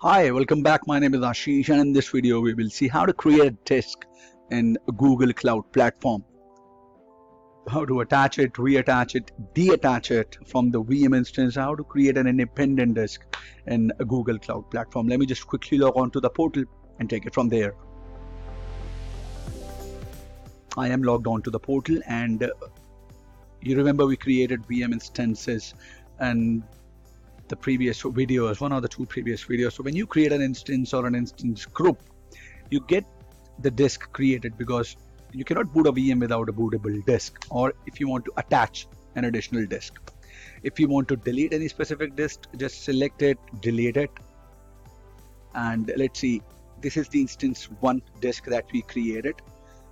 Hi, welcome back. My name is Ashish, and in this video we will see how to create a disk in Google Cloud Platform. How to attach it, reattach it, detach it from the VM instance, how to create an independent disk in a Google Cloud Platform. Let me just quickly log on to the portal and take it from there. I am logged on to the portal, and you remember we created VM instances and the previous videos, one or the two previous videos. So when you create an instance or an instance group, you get the disk created because you cannot boot a VM without a bootable disk, or if you want to attach an additional disk. If you want to delete any specific disk, just select it, delete it, and let's see, this is the instance 1 disk that we created.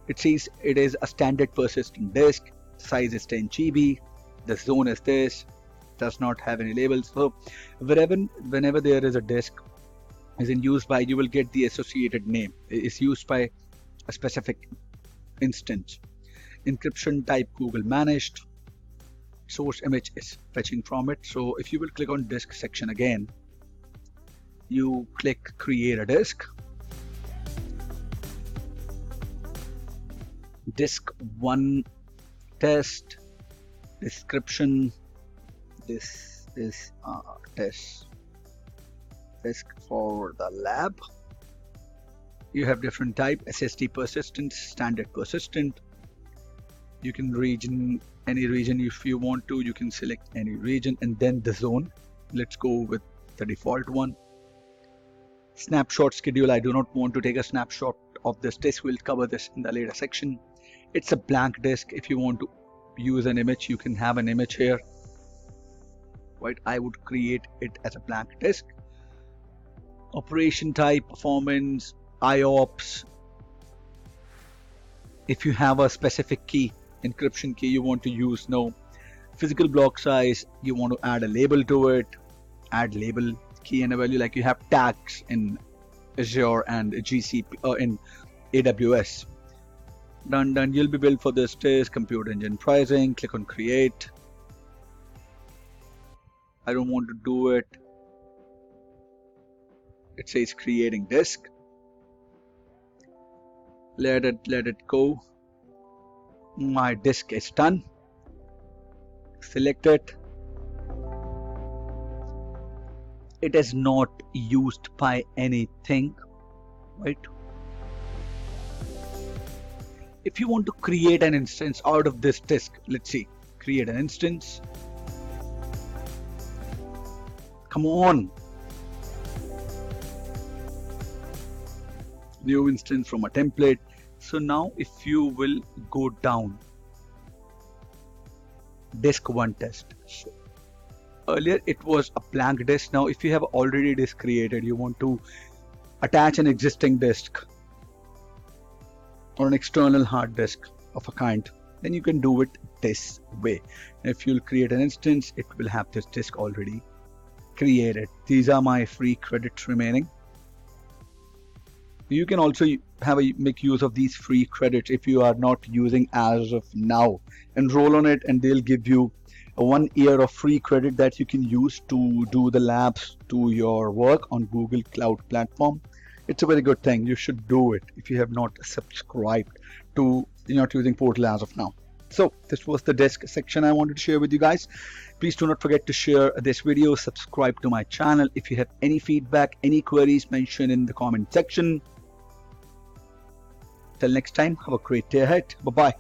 It says it is a standard persistent disk, size is 10 GB, the zone is this, does not have any labels. So whenever there is a disk is in use by, you will get the associated name. It's used by a specific instance. Encryption type Google managed. Source image is fetching from it. So if you will click on disk section again, you click create a disk. Disk 1 test description. This is a test disk for the lab. You have different type: SSD persistent, standard persistent. You can any region if you want to. You can select any region and then the zone. Let's go with the default one. Snapshot schedule. I do not want to take a snapshot of this disk. We'll cover this in the later section. It's a blank disk. If you want to use an image, you can have an image here. Right, I would create it as a blank disk. Operation type, performance, IOPS. If you have a specific key, encryption key you want to use, no. Physical block size, you want to add a label to it, add label, key and a value, like you have tags in Azure and GCP or in AWS. Done. You'll be billed for this disk. Compute engine pricing, click on create. I don't want to do it. It says creating disk. Let it go. My disk is done. Select it. It is not used by anything, right? If you want to create an instance out of this disk, let's see, create an instance. Come on. New instance from a template. So now if you will go down, disk 1 test. So earlier it was a blank disk. Now if you have already disk created, you want to attach an existing disk or an external hard disk of a kind, then you can do it this way. If you'll create an instance, it will have this disk already created. These are my free credits remaining. You can also make use of these free credits if you are not using as of now. Enroll on it and they'll give you a 1 year of free credit that you can use to do the labs to your work on Google Cloud Platform. It's a very good thing. You should do it if you have not subscribed to, you're not using portal as of now. So this was the disk section I wanted to share with you guys. Please do not forget to share this video, subscribe to my channel. If you have any feedback, any queries, mention in the comment section. Till next time, have a great day ahead. Bye-bye.